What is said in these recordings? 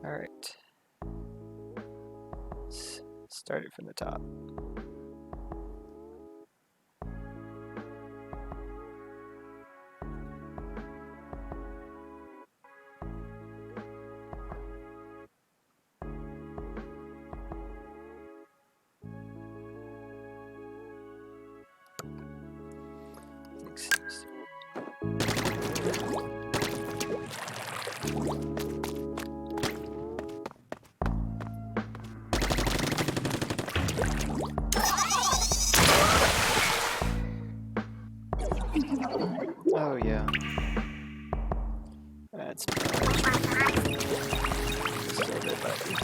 Alright. Let's start it from the top. Oh yeah. That's bad. Still a bit buggy.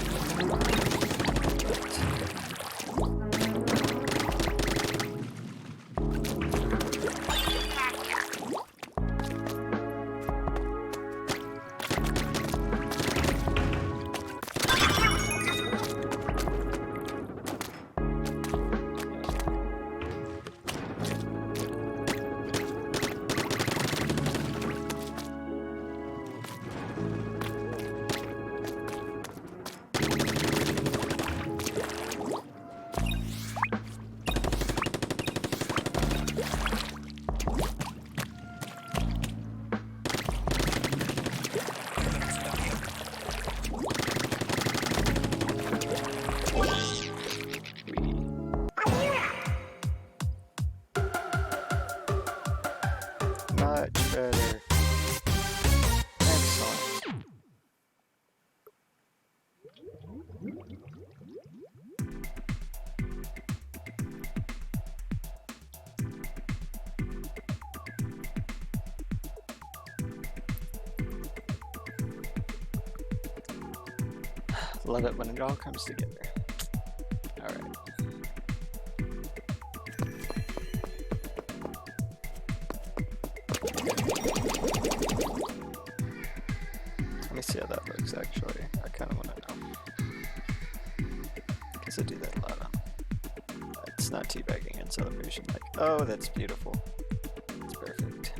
Much better. Excellent. Love it when it all comes together. Alright. Let me see how that looks actually. I kind of want to know. Because I do that a lot. It's not teabagging in celebration. Like, oh, that's beautiful. It's perfect.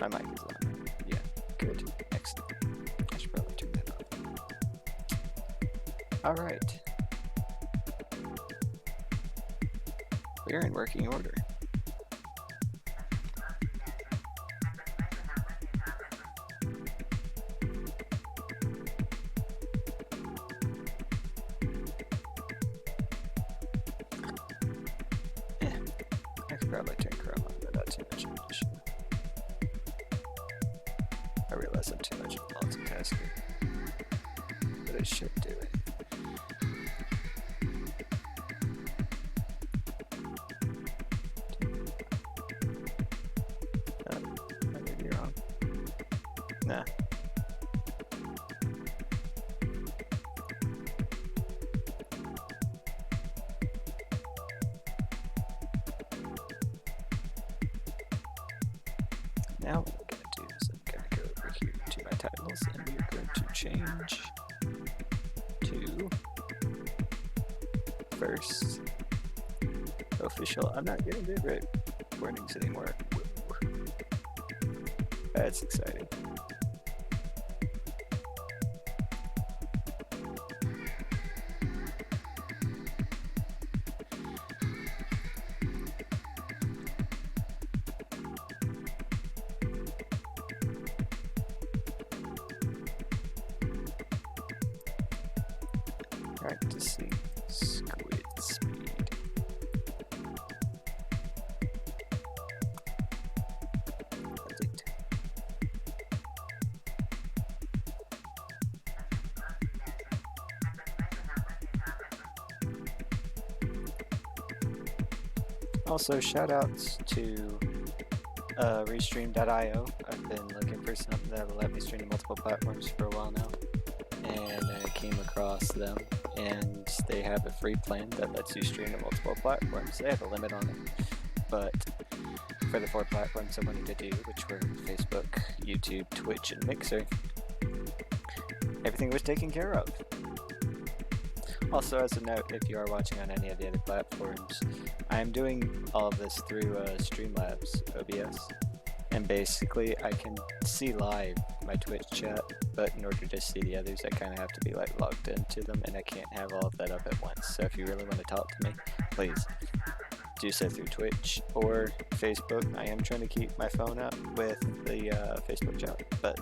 My mic is on. Yeah, good. Excellent. I should probably turn that off. Alright. We're in working order. Probably turn Chrome on without too much addition. I realize I'm too much of a multitasker, but it should do it. I may be wrong. Nah. Now what I'm going to do is I'm going to go over here to my titles and we are going to change to first official. I'm not getting bitrate warnings anymore. That's exciting. Alright, to see Squid speed. Update. Also, shout outs to Restream.io. I've been looking for something that will let me stream to multiple platforms for a while now, and I came across them. And they have a free plan that lets you stream to multiple platforms. They have a limit on it, but for the 4 platforms I wanted to do, which were Facebook, YouTube, Twitch, and Mixer, everything was taken care of. Also, as a note, if you are watching on any of the other platforms, I am doing all of this through Streamlabs OBS, And basically, I can see live my Twitch chat, but in order to see the others, I kind of have to be like logged into them, and I can't have all of that up at once. So if you really want to talk to me, please do so through Twitch or Facebook. I am trying to keep my phone up with the Facebook chat, but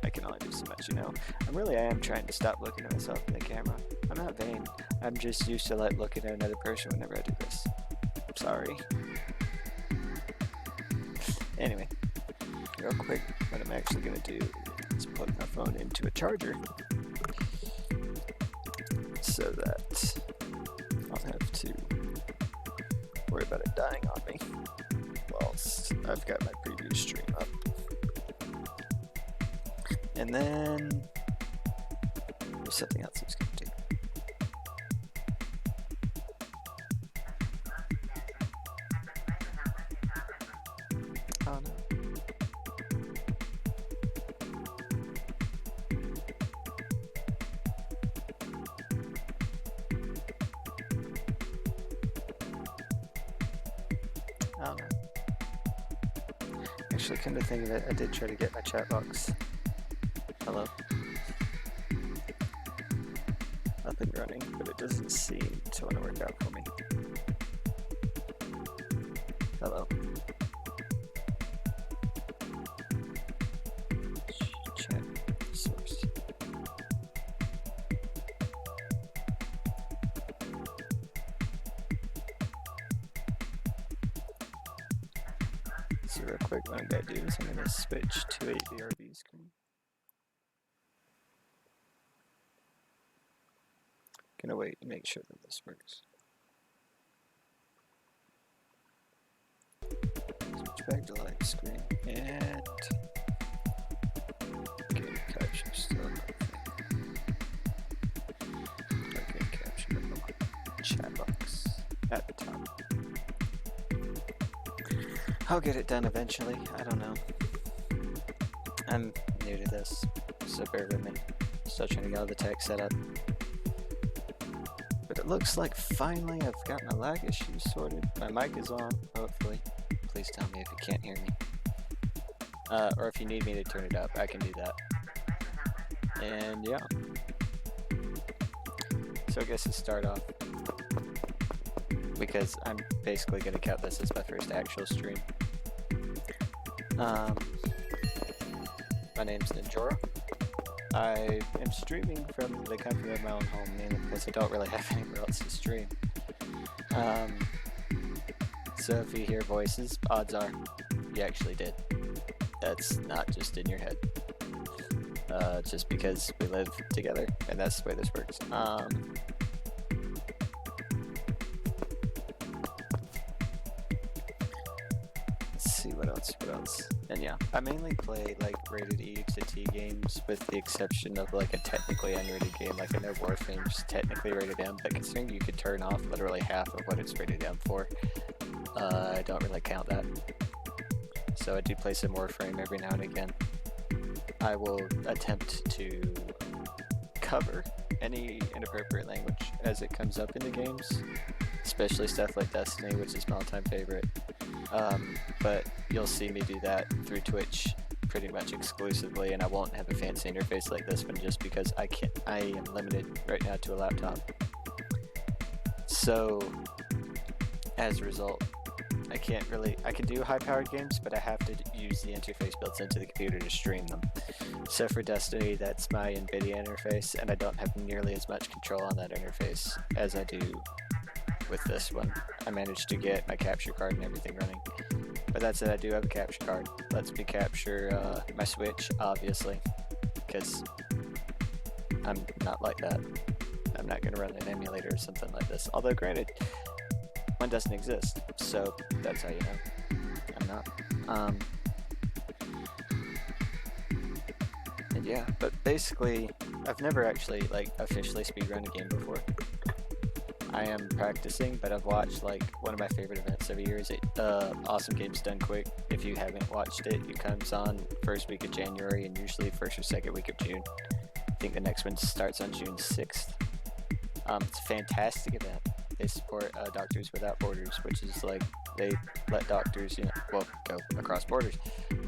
I can only do so much, you know. I am trying to stop looking at myself in the camera. I'm not vain. I'm just used to like looking at another person whenever I do this. I'm sorry. Anyway, real quick, what I'm actually gonna do is plug my phone into a charger so that I'll have to worry about it dying on me whilst I've got my preview stream up. And then there's something else I was gonna do. Oh no. Oh no. Actually, come to think of it, I did try to get my chat box. Hello. Up and running, but it doesn't seem to want to work out for me. Hello. Chat source. So real quick, what I'm gonna do is I'm gonna switch to a VRV screen. Gonna wait and make sure that this works. Switch back to live screen and game capture still. Game capture chat box at the top. I'll get it done eventually. I don't know. I'm new to this, so bear with me. Still trying to get all the tech set up. But it looks like finally I've got my lag issues sorted. My mic is on, hopefully. Please tell me if you can't hear me. Or if you need me to turn it up, I can do that. And yeah. So I guess to start off, because I'm basically going to count this as my first actual stream. My name's Ninjora. I am streaming from the comfort of my own home, mainly because I don't really have anywhere else to stream. So if you hear voices, odds are you actually did. That's not just in your head. Just because we live together, and that's the way this works. Let's see what else. And yeah, I mainly play like rated E to T games, with the exception of like a technically unrated game. Like I know Warframe's technically rated M, but considering you could turn off literally half of what it's rated M for, I don't really count that. So I do play some Warframe every now and again. I will attempt to cover any inappropriate language as it comes up in the games, especially stuff like Destiny, which is my all-time favorite. But you'll see me do that through Twitch pretty much exclusively, and I won't have a fancy interface like this one just because I am limited right now to a laptop. So as a result, I can do high-powered games, but I have to use the interface built into the computer to stream them. So for Destiny, that's my NVIDIA interface, and I don't have nearly as much control on that interface as I do with this one. I managed to get my capture card and everything running. But that said, I do have a capture card. Lets me capture my Switch, obviously, because I'm not like that. I'm not going to run an emulator or something like this. Although, granted, one doesn't exist, so that's how you know I'm not. And yeah, but basically, I've never actually like officially speedrun a game before. I am practicing, but I've watched like one of my favorite events every year is Awesome Games Done Quick. If you haven't watched it, it comes on first week of January and usually first or second week of June. I think the next one starts on June 6th. It's a fantastic event. They support Doctors Without Borders, which is like they let doctors, go across borders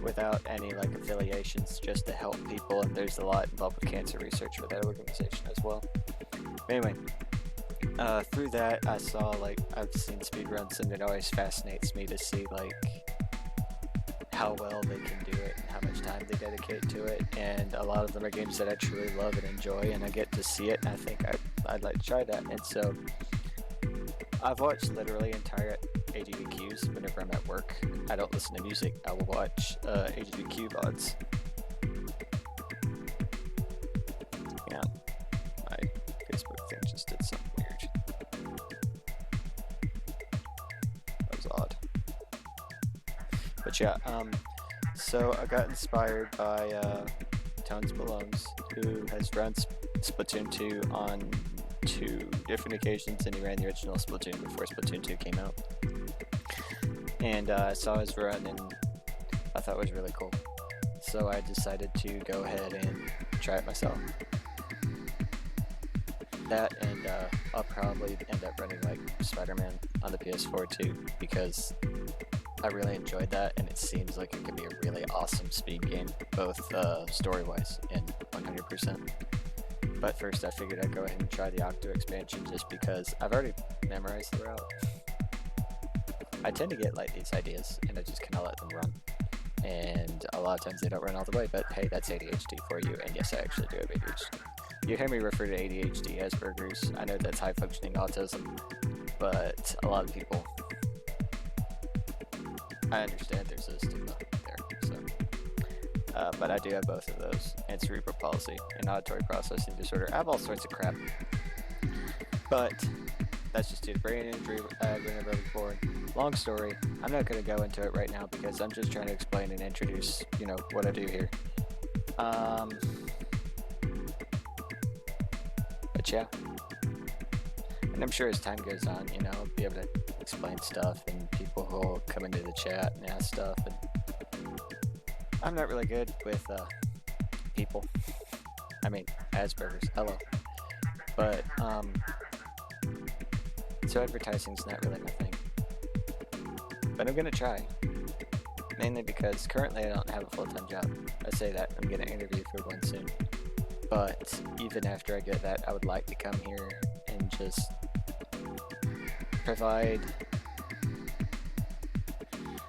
without any like affiliations, just to help people. And there's a lot involved with cancer research with that organization as well. But anyway, through that, I saw I've seen speedruns, and it always fascinates me to see how well they can do it and how much time they dedicate to it. And a lot of them are games that I truly love and enjoy, and I get to see it, and I think I'd like to try that. And so I've watched literally entire AGDQs whenever I'm at work. I don't listen to music. I will watch AGDQ VODs. Yeah, my Facebook thing just did something weird. That was odd. But yeah, so I got inspired by Tones Malones, who has run Splatoon 2 on 2 different occasions, and he ran the original Splatoon before Splatoon 2 came out. And I saw his run, and I thought it was really cool. So I decided to go ahead and try it myself. That, and I'll probably end up running Spider-Man on the PS4 too, because I really enjoyed that, and it seems like it could be a really awesome speed game, both story-wise and 100%. But first I figured I'd go ahead and try the Octo expansion, just because I've already memorized the route. I tend to get these ideas, and I just kind of let them run. And a lot of times they don't run all the way, but hey, that's ADHD for you, and yes, I actually do have ADHD. You hear me refer to ADHD as Asperger's. I know that's high-functioning autism, but a lot of people, I understand there's a stigma there, so. But I do have both of those, and cerebral palsy, and auditory processing disorder. I have all sorts of crap. But that's just due to brain injury whenever I was born. Long story. I'm not going to go into it right now because I'm just trying to explain and introduce, what I do here. But yeah. And I'm sure as time goes on, I'll be able to explain stuff, and people will come into the chat and ask stuff. And I'm not really good with people. I mean, Asperger's. Hello. But so advertising's not really my thing. But I'm gonna try. Mainly because currently I don't have a full-time job. I say that, I'm gonna interview for one soon. But even after I get that, I would like to come here and just provide,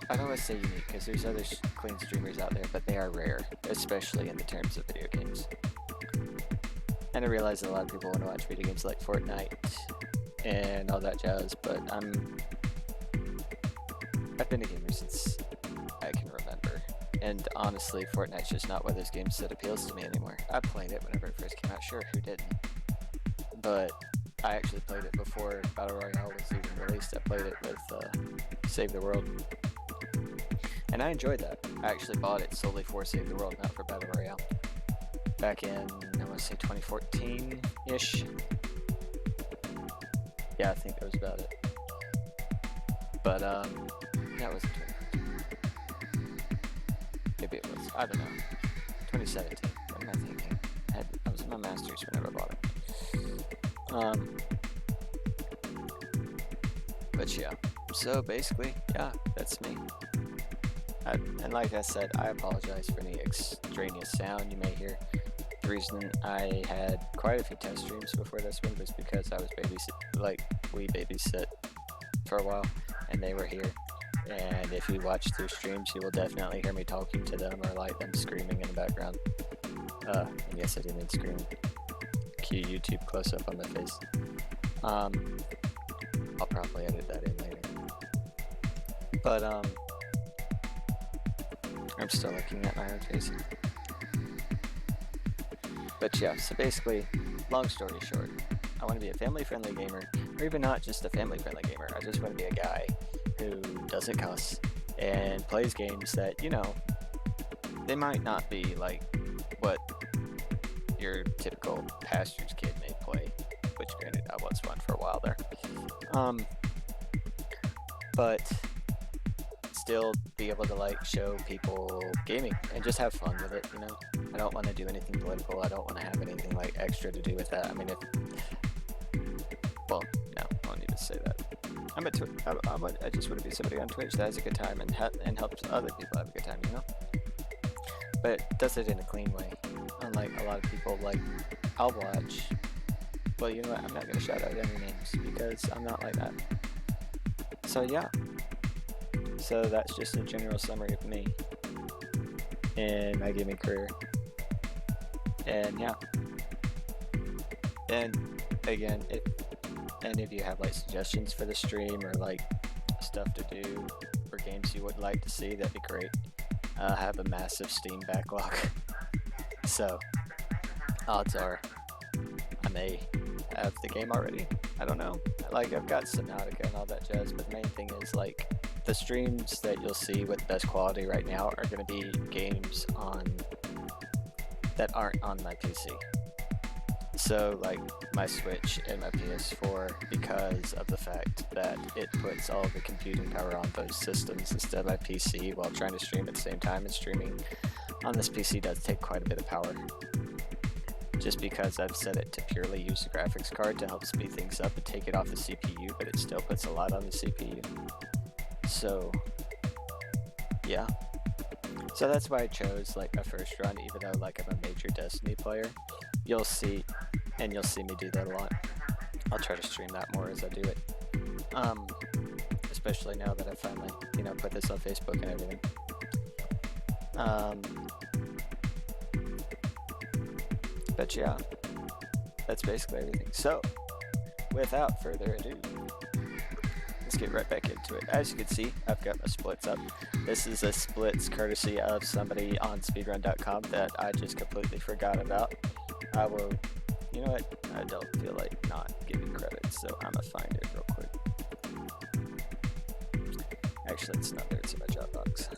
I don't want to say unique, because there's other clean streamers out there, but they are rare, especially in the terms of video games. And I realize that a lot of people want to watch video games like Fortnite and all that jazz, but I've been a gamer since I can remember. And honestly, Fortnite's just not one of those games that appeals to me anymore. I played it whenever it first came out, sure, who didn't? But I actually played it before Battle Royale was even released. I played it with Save the World. And I enjoyed that. I actually bought it solely for Save the World, not for Battle Royale. Back in, I want to say 2014-ish. Yeah, I think that was about it. But, that was 2014. Maybe it was, I don't know. 2017, what am I thinking? I was in my master's whenever I bought it. But yeah, so basically, yeah, that's me. And like I said, I apologize for any extraneous sound you may hear. The reason I had quite a few test streams before this one was because I was we babysit for a while, and they were here. And if you watch their streams, you will definitely hear me talking to them or them screaming in the background. And yes, I did mean screaming. Cue YouTube close up on my face. I'll probably edit that in later. But I'm still looking at my own face. But yeah, so basically, long story short, I want to be a family-friendly gamer, or even not just a family-friendly gamer. I just want to be a guy who doesn't cuss and plays games that, they might not be like what your typical pastor's kid may play, which granted I was one for a while there. But still be able to show people gaming and just have fun with it, I don't want to do anything political. I don't want to have anything extra to do with that. I mean, well, no, I don't need to say that. I just want to be somebody on Twitch that has a good time and helps other people have a good time, you know. But does it in a clean way. Unlike a lot of people, like I'll watch. Well, you know what? I'm not gonna shout out any names because I'm not like that. So yeah. So that's just a general summary of me in my gaming career. And yeah. And again, if any of you have like suggestions for the stream or like stuff to do or games you would like to see, that'd be great. I have a massive Steam backlog. So odds are I may have the game already. I don't know. Like I've got Subnautica and all that jazz, but the main thing is like the streams that you'll see with best quality right now are going to be games that aren't on my PC. So like my Switch and my PS4, because of the fact that it puts all the computing power on those systems instead of my PC while trying to stream at the same time, and streaming on this PC does take quite a bit of power. Just because I've set it to purely use the graphics card to help speed things up and take it off the CPU, but it still puts a lot on the CPU. So yeah. So that's why I chose like a first run, even though like I'm a major Destiny player. You'll see me do that a lot. I'll try to stream that more as I do it. Especially now that I finally, put this on Facebook and everything. But yeah, that's basically everything. So, without further ado, let's get right back into it. As you can see, I've got my splits up. This is a splits courtesy of somebody on speedrun.com that I just completely forgot about. I will, you know what, I don't feel like not giving credit, so I'm gonna find it real quick. Actually, it's not there, it's in my job box.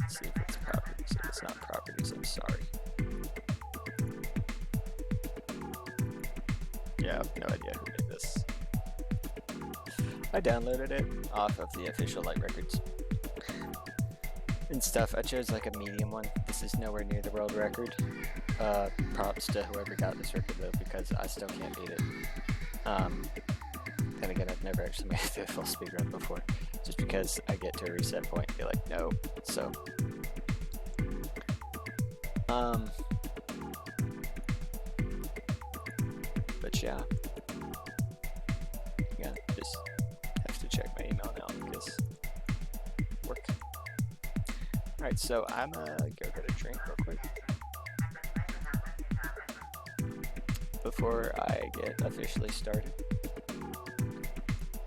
Let's see if it's properties. If it's not properties, I'm sorry. Yeah, I have no idea who made this. I downloaded it off of the official Light Records and stuff. I chose like a medium one. This is nowhere near the world record. Props to whoever got this record though, because I still can't beat it. Then again, I've never actually made it through a full speedrun before, just because I get to a reset point and be like, no. So, but yeah. Just have to check my email now because work. Alright, so I'm gonna go get a drink real quick before I get officially started.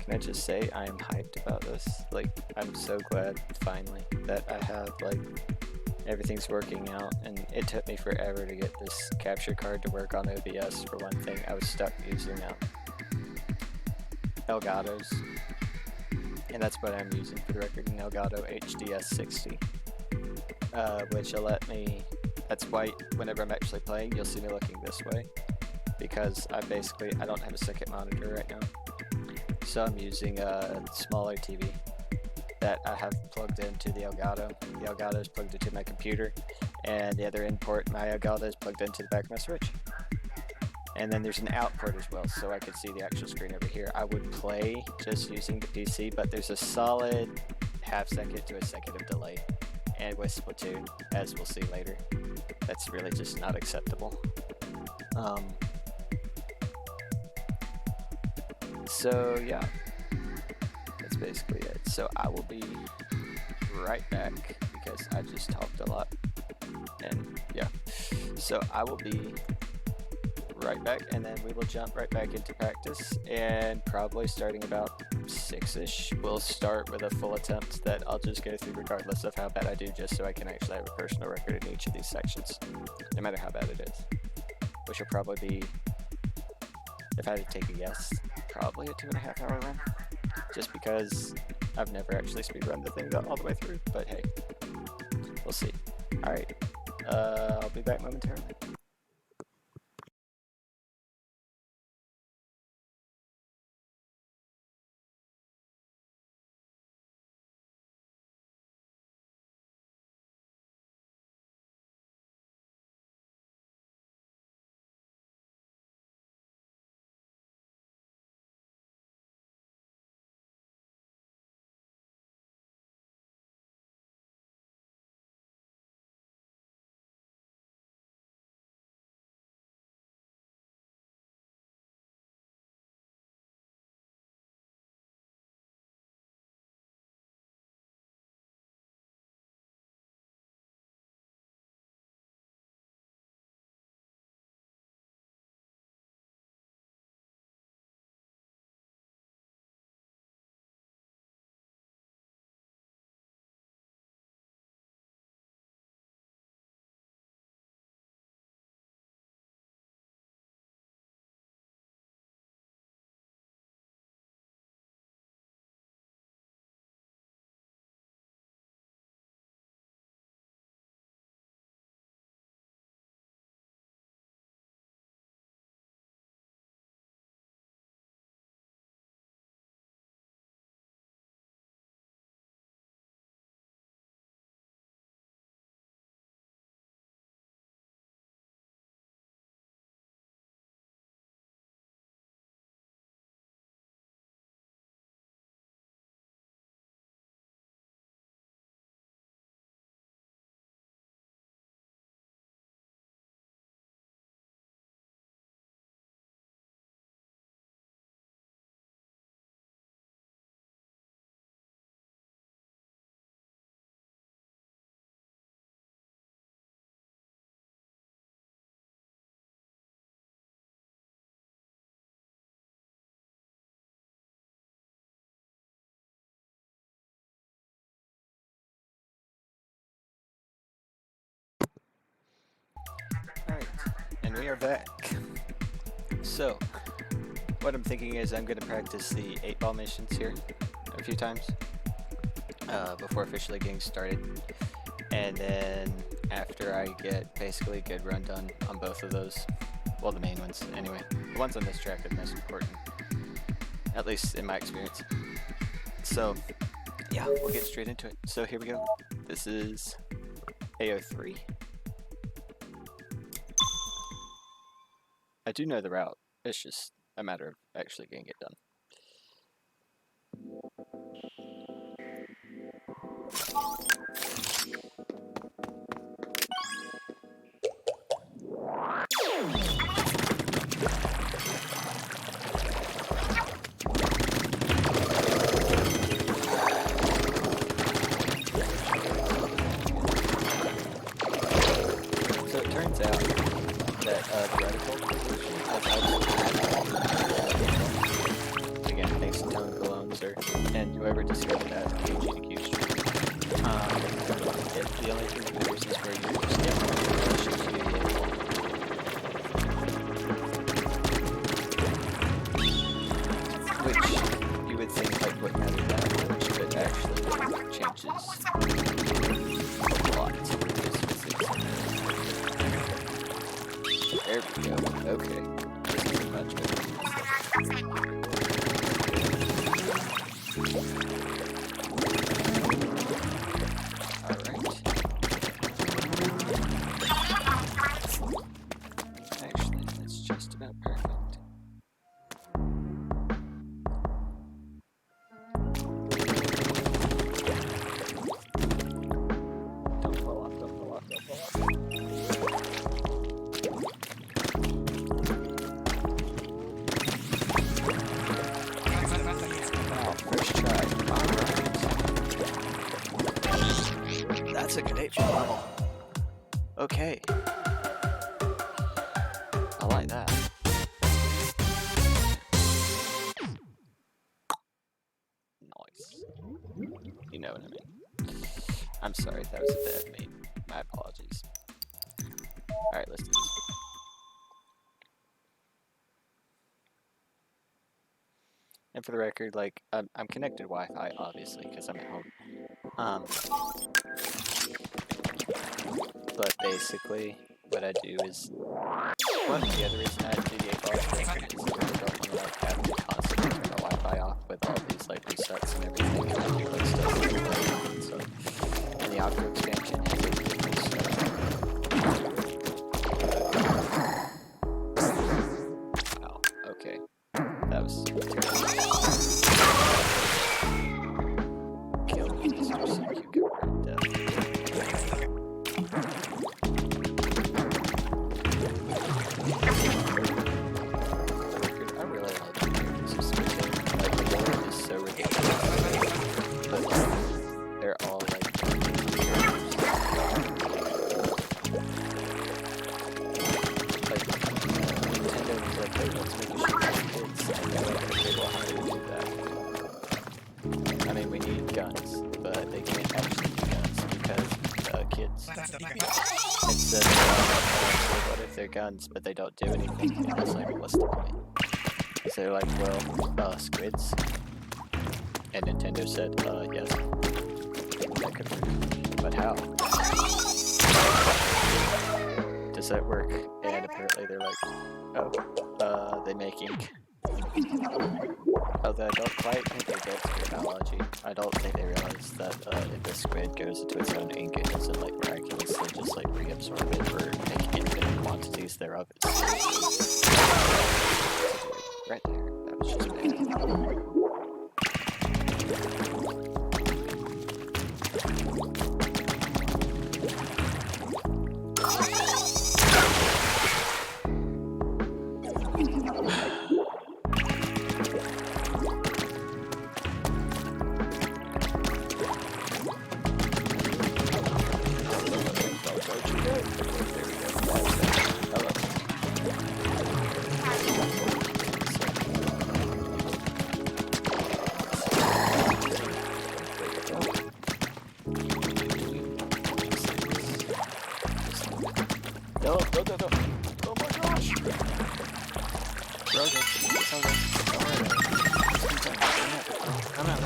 Can I just say I am hyped about this? Like, I'm so glad finally that I have like everything's working out, and it took me forever to get this capture card to work on OBS. For one thing, I was stuck using Elgato's, and that's what I'm using for the record, an Elgato HDS60, which will let me, that's why whenever I'm actually playing, you'll see me looking this way, because I don't have a second monitor right now, so I'm using a smaller TV that I have plugged into the Elgato. The Elgato is plugged into my computer, and the other in port, my Elgato is plugged into the back of my Switch. And then there's an out port as well, so I can see the actual screen over here. I would play just using the PC, but there's a solid half second to a second of delay. And with Splatoon, as we'll see later, that's really just not acceptable. So yeah, that's basically it. So I will be right back because I just talked a lot. And yeah, so I will be right back, and then we will jump right back into practice, and probably starting about 6ish we'll start with a full attempt that I'll just go through regardless of how bad I do, just so I can actually have a personal record in each of these sections, no matter how bad it is, which will probably be, if I had to take a guess, probably a 2.5 hour run, just because I've never actually speedrun the thing all the way through, but hey, we'll see. Alright, I'll be back momentarily. we are back. So, what I'm thinking is I'm going to practice the 8-ball missions here a few times before officially getting started. And then after I get basically a good run done on both of those, well, the main ones anyway, the ones on this track are the most important, at least in my experience. So, yeah, we'll get straight into it. So here we go. This is AO3. I do know the route. It's just a matter of actually getting it done. So it turns out that the reticle position has actually, again, thanks to Tone Cologne, sir, and whoever discovered that GDQ stream. The only thing that matters is where you step on in relation to the which you would think like wouldn't matter that much, but actually changes a lot. There we go. Okay. This is much better. Alright. Actually, that's just about perfect. Don't fall off, don't fall off, don't fall off. That's a good 8-ball level. Okay. I like that. Nice. You know what I mean. I'm sorry, that was a bit of me. My apologies. Alright, let's do this. And for the record, like, I'm connected to Wi-Fi, obviously, because I'm at home. But basically, what I do is, one of the other reason I do the 8-ball is I don't want to like have to constantly turn the Wi-Fi off with all these like resets and everything, and I do like stuff so, and the outdoor expansion has a different stuff. Wow, okay. That was terrible. Kill me, Mr. Sea Cucumber death. I really like the characters of Squid. Like, the lore is so ridiculous. But they're all like characters. Like, Nintendo was like, hey, let's make a show for kids. And they're like, okay, well, how do we do that? I mean, we need guns, but they can't actually be guns because kids. And so what if they're guns, but they don't do anything? And it's like, what's the point? So they're like, well, squids. And Nintendo said, yes. That could work. But how? Does that work? And apparently they're like, oh, they make ink. Although I don't quite think they get to biology. I don't think they realize that if a squid goes into its own ink, it doesn't like miraculously just like reabsorb it or make infinite quantities thereof. Right there. That was just bad. It's all good. Don't worry about it. Come out.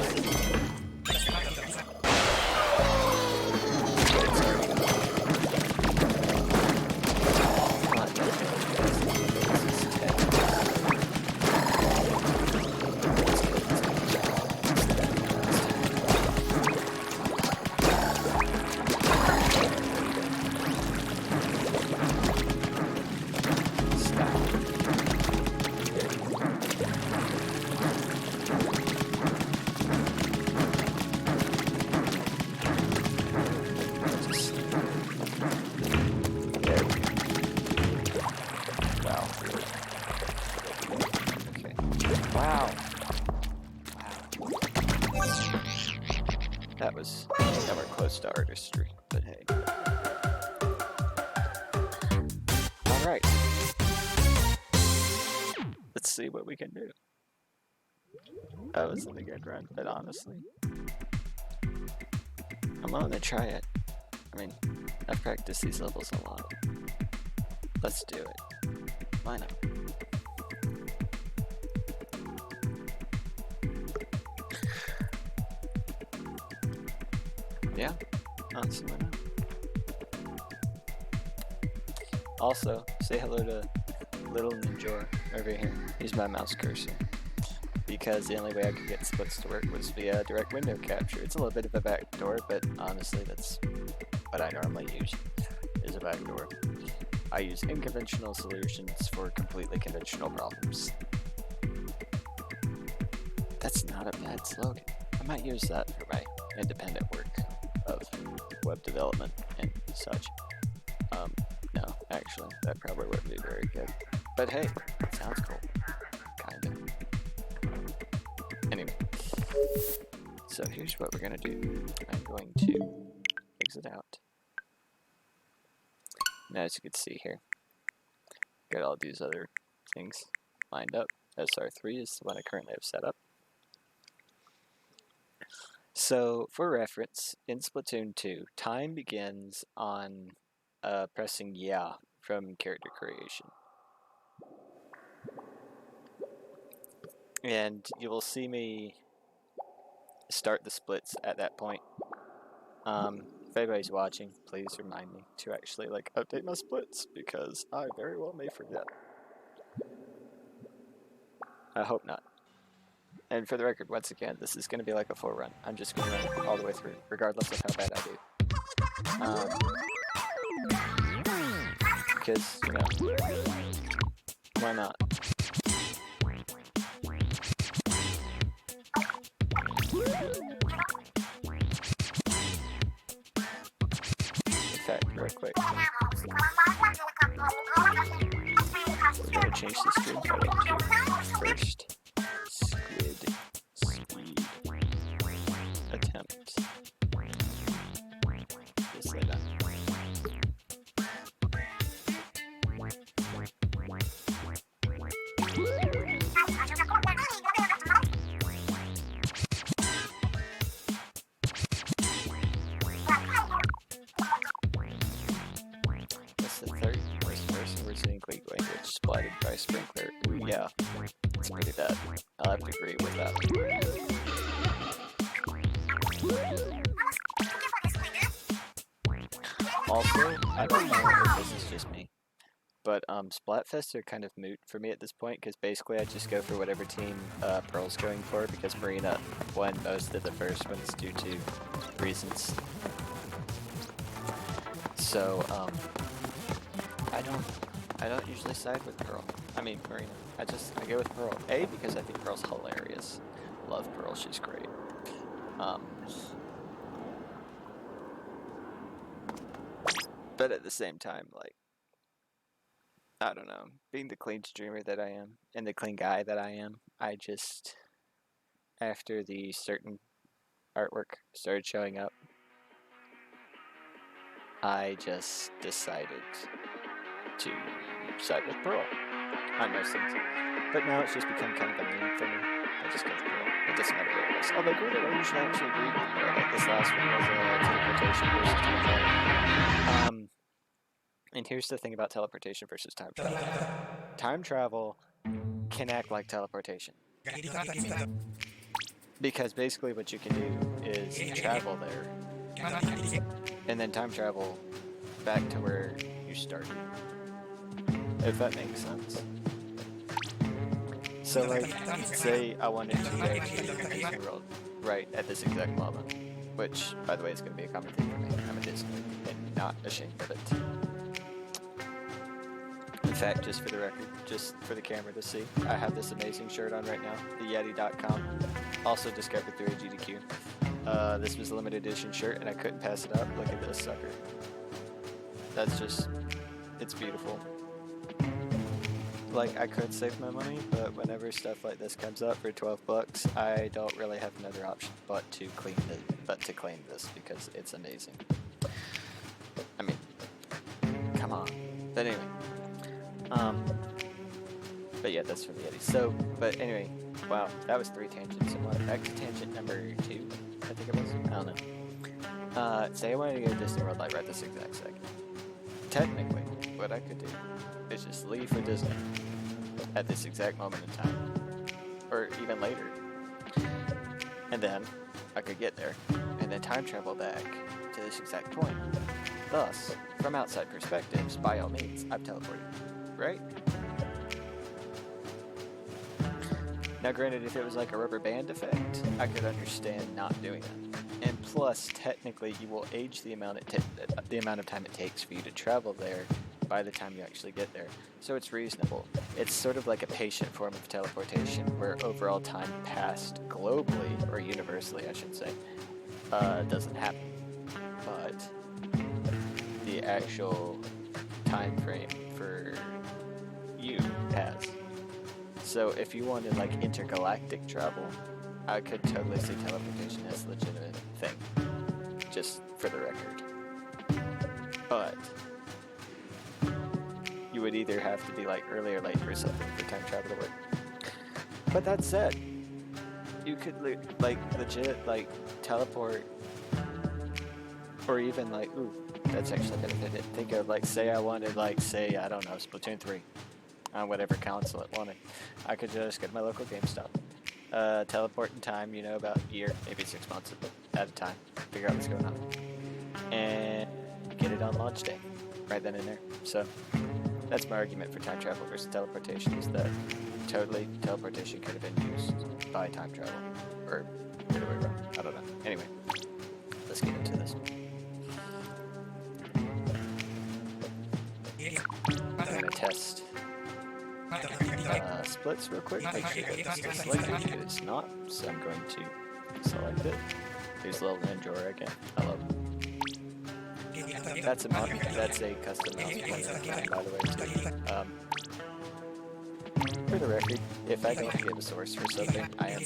That was nowhere close to artistry, but hey. Alright. Let's see what we can do. That wasn't a good run, but honestly, I'm willing to try it. I mean, I've practiced these levels a lot. Let's do it. Why not? Yeah, honestly, why not? Also, say hello to Little Ninja over here. He's my mouse cursor. Because the only way I could get splits to work was via direct window capture. It's a little bit of a backdoor, but honestly, that's what I normally use, is a backdoor. I use unconventional solutions for completely conventional problems. That's not a bad slogan. I might use that for my independent work of web development and such. No, actually, that probably wouldn't be very good. But hey, it sounds cool. Kinda. Anyway, so here's what we're gonna do. I'm going to exit out. Now, as you can see here, got all these other things lined up. SR3 is the one I currently have set up. So, for reference, in Splatoon 2, time begins on pressing yeah from character creation. And you will see me start the splits at that point. If anybody's watching, please remind me to actually update my splits, because I very well may forget. I hope not. And for the record, once again, this is going to be like a full run. I'm just going to run it all the way through, regardless of how bad I do. Because, you know, why not? In fact, real quick, we're going to change the screen heading to first Squid speed attempt. Just like that. That's the third worst person we're seeing Greek language splatted by sprinkler. Ooh, yeah, it's pretty bad. I'll have to agree with that. Also, I don't know if this is just me, but Splatfests are kind of moot for me at this point, because basically I just go for whatever team Pearl's going for, because Marina won most of the first ones due to reasons. So, I don't usually side with Pearl. I mean, Marina. I go with Pearl. A, because I think Pearl's hilarious. Love Pearl, she's great. But at the same time, I don't know, being the clean streamer that I am, and the clean guy that I am, I just, after the certain artwork started showing up, I just decided to side with Pearl on most things. But now it's just become kind of a meme for me. I just go with Pearl. It doesn't matter what it is. Although Green and Orange actually agreed with me. This last one was teleportation versus time travel. And here's the thing about teleportation versus time travel. Time travel can act like teleportation. Because basically what you can do is travel there, and then time travel back to where you started. If that makes sense. So like, say I wanted to go to Disney World right at this exact moment, which, by the way, is going to be a common thing for me. I'm a Disney and not ashamed of it. In fact, just for the record, just for the camera to see, I have this amazing shirt on right now, the Yeti.com, also discovered through AGDQ. This was a limited edition shirt and I couldn't pass it up. Look at this sucker. That's just, it's beautiful. Like, I could save my money, but whenever stuff like this comes up for 12 bucks, I don't really have another option but to claim this because it's amazing. I mean, come on. But anyway, but yeah, that's from the Yeti. So, but anyway, wow, that was 3 tangents. And what, back to tangent number 2, I think it was. I don't know. Say I wanted to go to Disney World like right this exact second. Technically, what I could do is just leave for Disney at this exact moment in time, or even later, and then I could get there and then time travel back to this exact point. Thus, from outside perspectives, by all means, I've teleported, right? Now granted, if it was like a rubber band effect, I could understand not doing that. And plus, technically, you will age the amount of time it takes for you to travel there by the time you actually get there. So it's reasonable. It's sort of like a patient form of teleportation, where overall time passed globally, or universally I should say, doesn't happen. But the actual time frame for you has. So if you wanted like intergalactic travel, I could totally see teleportation as a legitimate thing, just for the record. But you would either have to be like early or late or something for time travel to work. But that said, you could like legit like teleport, or even like, ooh, that's actually benefited. Think of like, say I wanted like, say, I don't know, Splatoon 3 on whatever console it wanted. I could just go to my local GameStop, teleport in time, you know, about a year, maybe 6 months at a time, figure out what's going on, and get it on launch day, right then and there. So that's my argument for time travel versus teleportation, is that totally teleportation could have been used by time travel, or the other way around, I don't know. Anyway, let's get into this. I'm going to test splits real quick, make sure that this is selected. It is not, so I'm going to select it. There's a little ninja again. I love it. That's a custom mouse plugin, by the way. For the record, if I don't give a source for something, I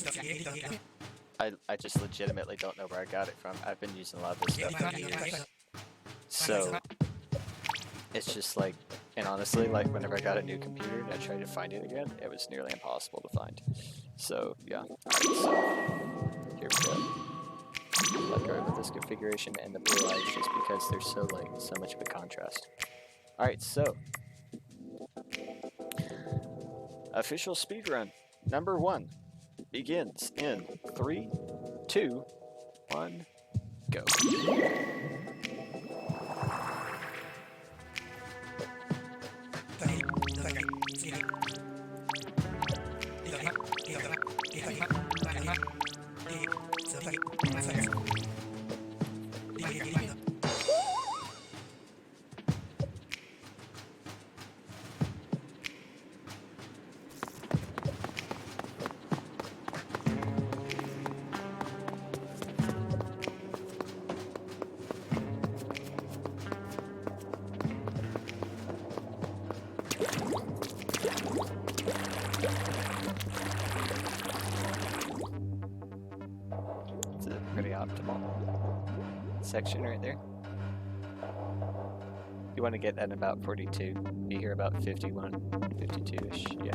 just legitimately don't know where I got it from. I've been using a lot of this stuff for years. So it's just like, and honestly, like whenever I got a new computer and I tried to find it again, it was nearly impossible to find. So yeah, so here we go. Let go of this configuration and the blue lights just because they're so much of a contrast. Alright, so official speedrun number 1 begins in 3, 2, 1, go. It's a pretty optimal section right there. You want to get that about 42. Be here about 51, 52-ish, yeah.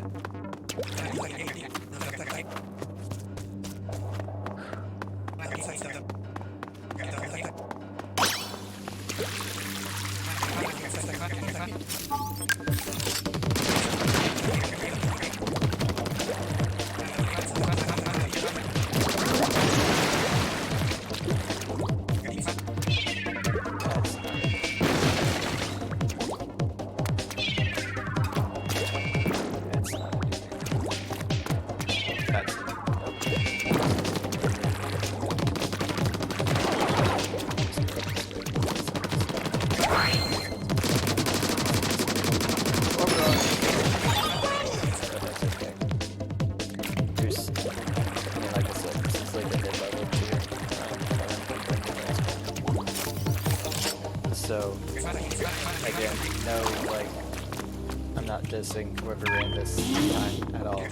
dissing whoever ran this time at all.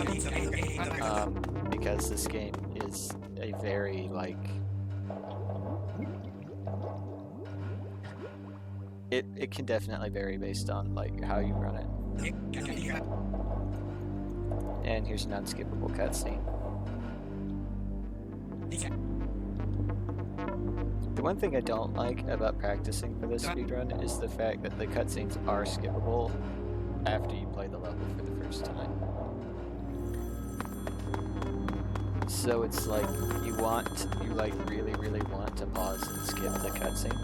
Because this game is a very, like... It can definitely vary based on, like, how you run it. And here's an unskippable cutscene. The one thing I don't like about practicing for this speedrun is the fact that the cutscenes are skippable after you play the level for the first time. So it's like you like really want to pause and skip the cutscene.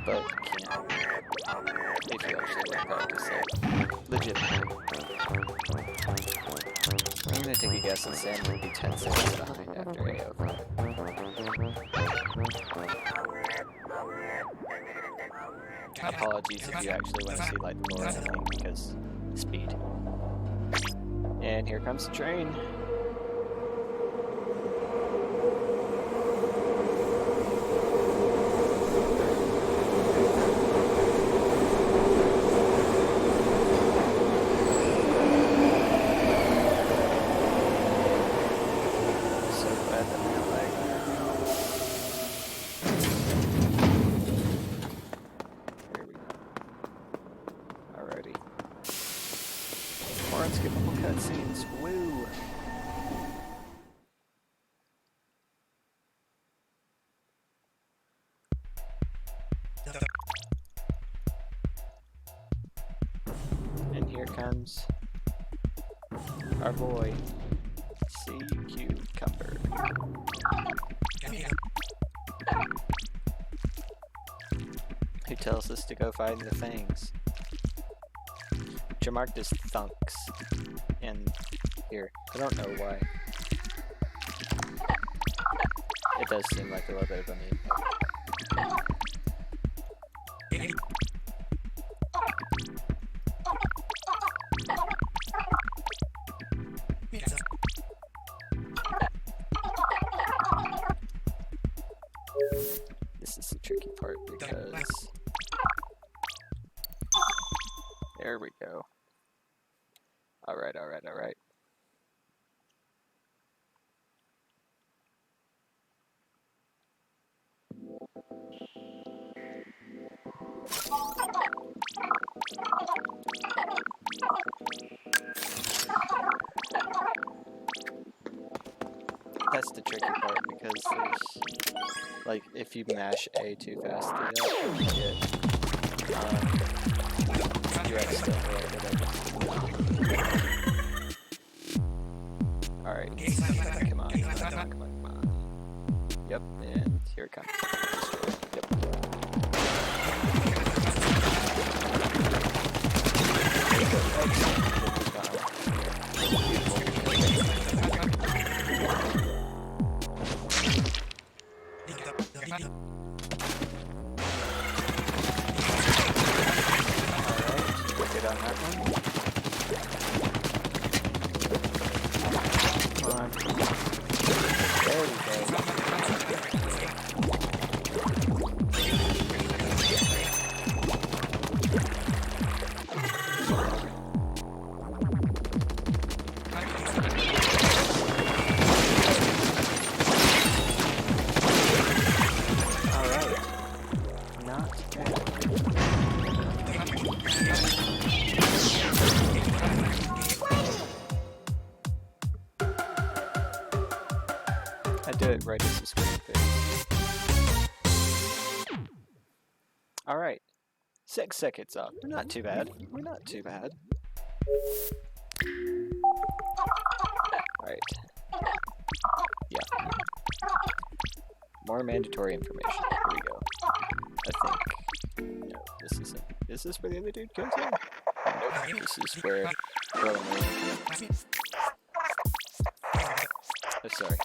But you can't if you actually want to practice it legitimately. I'm gonna take a guess and say I'm gonna be 10 seconds behind after AO5. Apologies if you actually want to see like the lore or anything, because speed. And here comes the train. Unskippable cutscenes, woo! And here comes our boy, Sea Cucumber. Who tells us to go find the things. Which are marked as thunks. And here, I don't know why. It does seem like a little bit of a meme. This is the tricky part because... There we go. Alright. That's the tricky part because there's, like, if you mash A too fast to that, you get, you accidentally open it. Alright, come on. Yep, and here it comes. Yep. Get on that one. Come on. There we go. I do it right as the screen fits. Alright. 6 seconds up. We're not too bad. Alright. Yeah. More mandatory information. Here we go. I think... No, this isn't. Is this where the other dude goes in? Nope. This is where... Oh, sorry.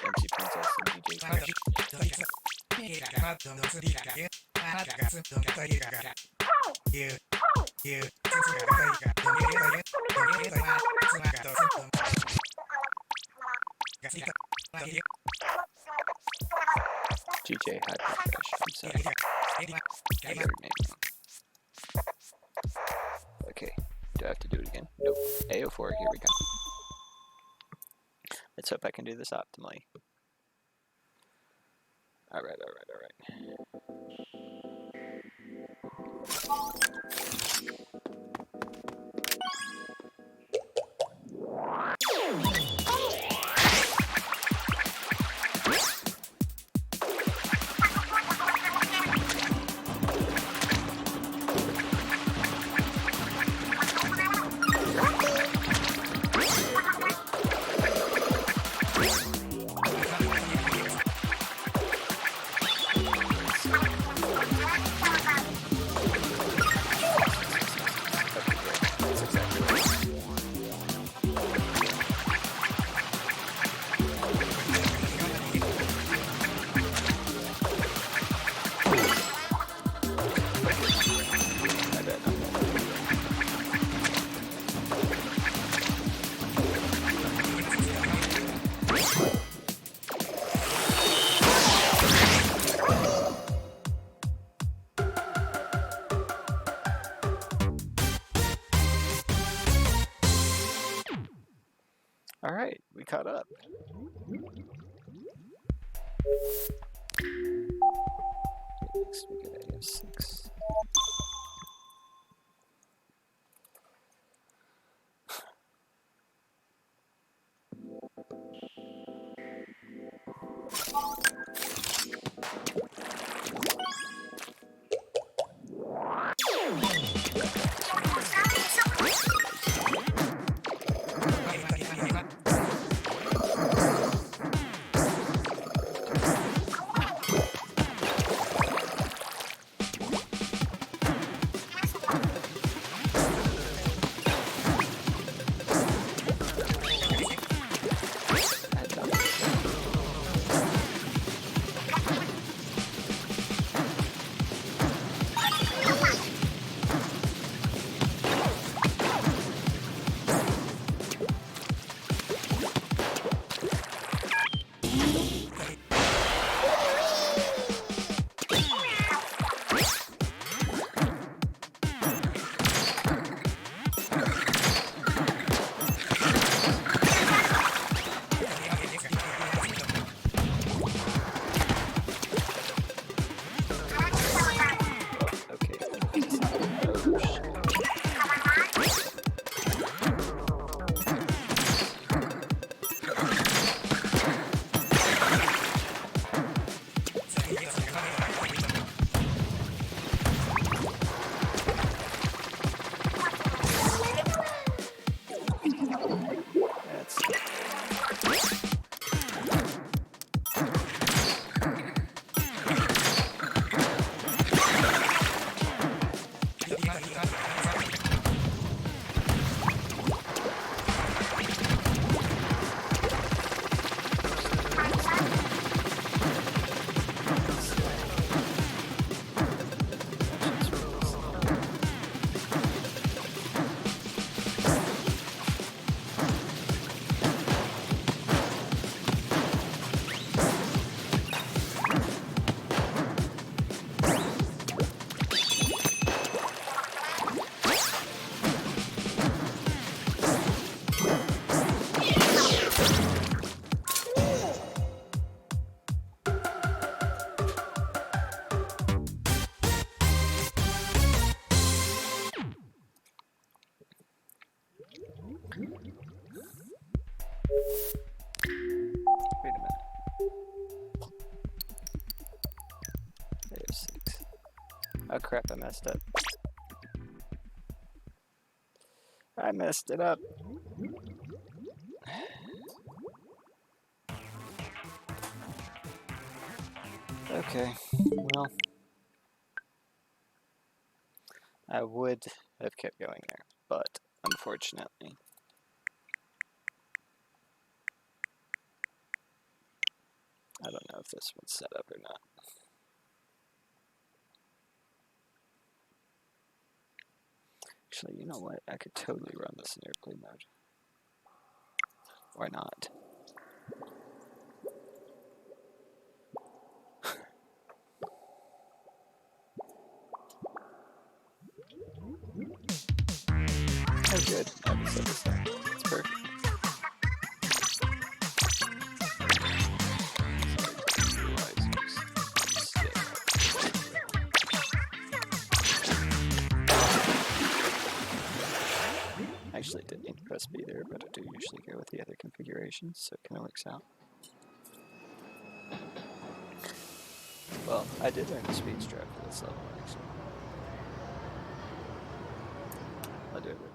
MC Princess and DJ Crash. DJ Hyperfresh. I'm sorry. I got your name wrong. Okay. Do I have to do it again? Nope. AO4, here we go. Let's hope I can do this optimally. Alright. Alright, we caught up. Next we get AF6. Wait a minute. There's 6. Oh crap, I messed up. I messed it up. Okay, well, I would have kept going there, but unfortunately, I don't know if this one's set up or not. Actually, you know what? I could totally run this in airplane mode. Why not? good. I haven't said this yet. It's perfect. Actually didn't need to press B there, but I do usually go with the other configurations, so it kind of works out. Well, I did learn the speed strap for this level, actually. I'll do it later.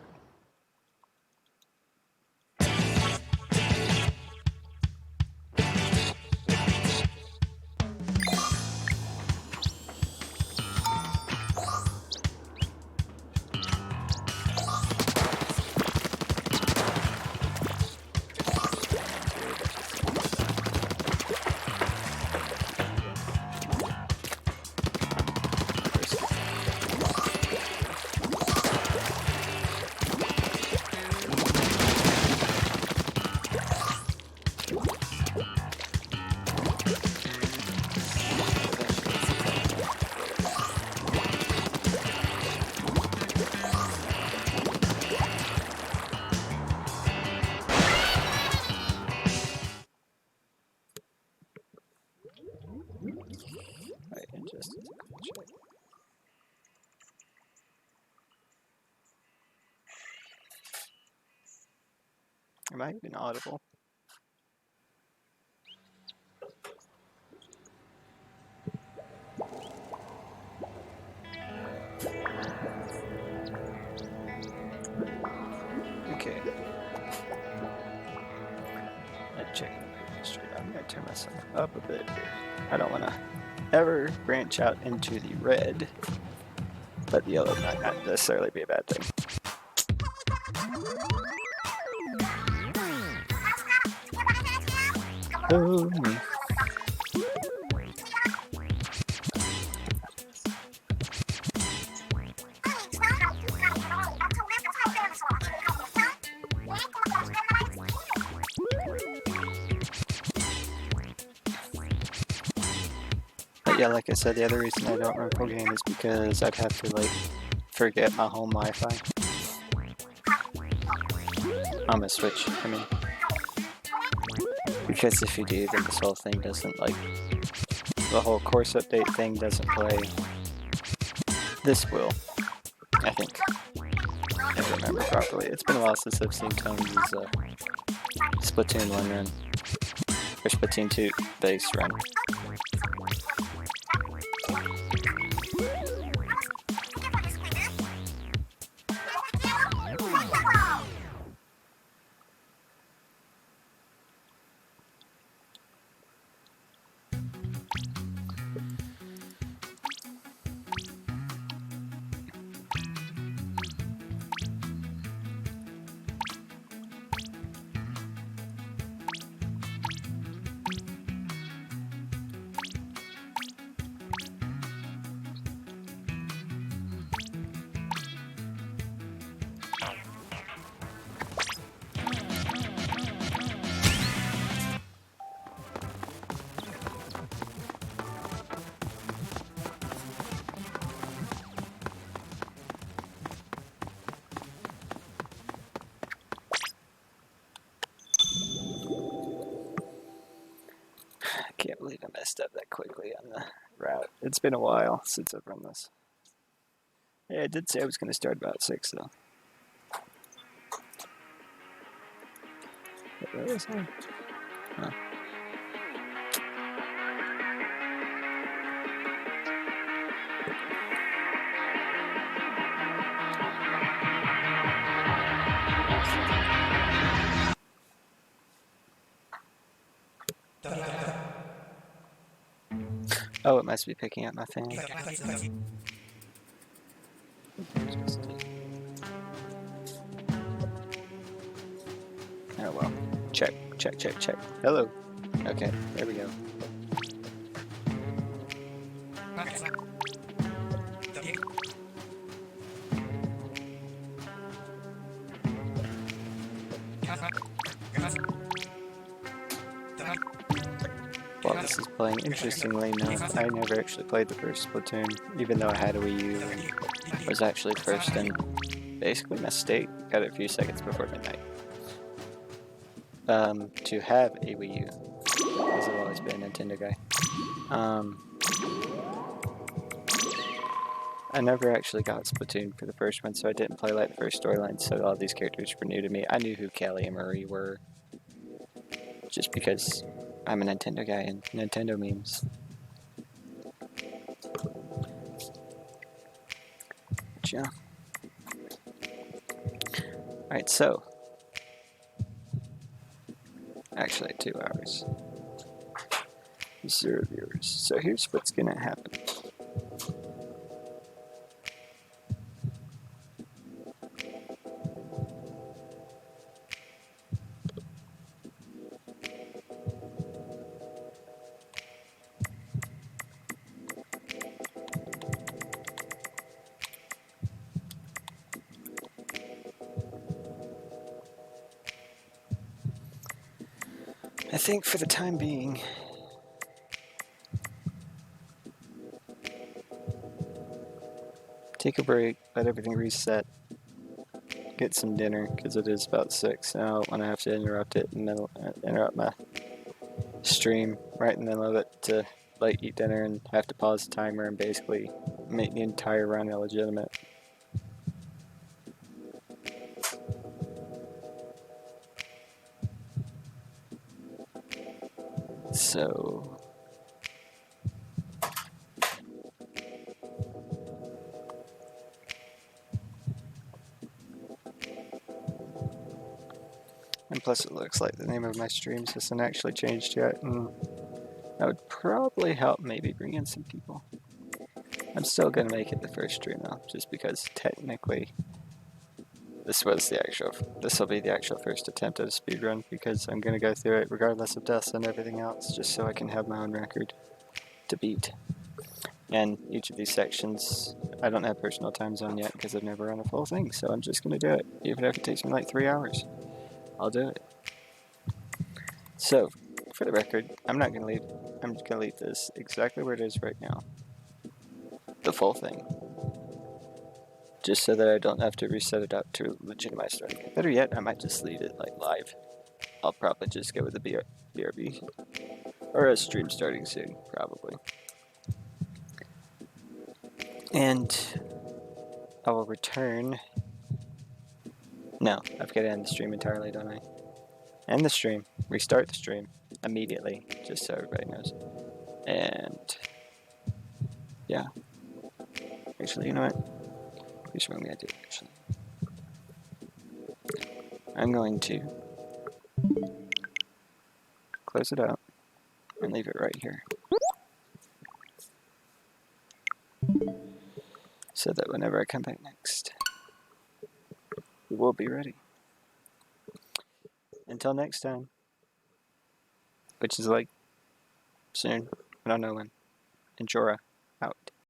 Alright, and just as a quick check. Am I even audible? Okay. Let's check the straight. I'm gonna turn myself up a bit here. I don't wanna ever branch out into the red, but the yellow might not necessarily be a bad thing. Oh me. But yeah, like I said, the other reason I don't run full game is because I'd have to like forget my home Wi-Fi. On the Switch, I mean. Because if you do, then this whole thing doesn't, like, the whole course update thing doesn't play. This will, I think, if I remember properly. It's been a while since I've seen Tones' Splatoon 1 run, or Splatoon 2 base run. Can't believe I messed up that quickly on the route. It's been a while since I've run this. Yeah, I did say I was going to start about 6 though. Where was I? Huh. Oh, it must be picking up my fan. Oh well. Check, check, check, check. Hello. Okay, there we go. Well, this is playing interestingly enough. I never actually played the first Splatoon, even though I had a Wii U and was actually first in basically mistake. Got it a few seconds before midnight. To have a Wii U, because I've always been a Nintendo guy. I never actually got Splatoon for the first one, so I didn't play like the first storyline, so all these characters were new to me. I knew who Kelly and Marie were, just because I'm a Nintendo guy and Nintendo memes. But yeah. Alright, so. Actually, 2 hours. 0 viewers. So here's what's gonna happen. I think for the time being, take a break, let everything reset, get some dinner, because it is about 6 now, and I have to interrupt my stream right in the middle of it to like eat dinner and have to pause the timer and basically make the entire run illegitimate. So and plus it looks like the name of my streams hasn't actually changed yet, and that would probably help maybe bring in some people. I'm still gonna make it the first stream though, just because technically this will be the actual first attempt at a speedrun, because I'm gonna go through it regardless of deaths and everything else, just so I can have my own record to beat. And each of these sections, I don't have personal time zone yet because I've never run a full thing, so I'm just gonna do it. Even if it takes me like 3 hours, I'll do it. So, for the record, I'm just gonna leave this exactly where it is right now. The full thing. Just so that I don't have to reset it out to legitimize starting it. Better yet, I might just leave it like live. I'll probably just go with the BRB. Or a stream starting soon, probably. And I will return. No, I've got to end the stream entirely, don't I? End the stream. Restart the stream immediately, just so everybody knows. And yeah. Actually, you know what? Here's what I'm going to do, actually. I'm going to close it out and leave it right here. So that whenever I come back next, we will be ready. Until next time, which is like soon, I don't know when. And Jorah out.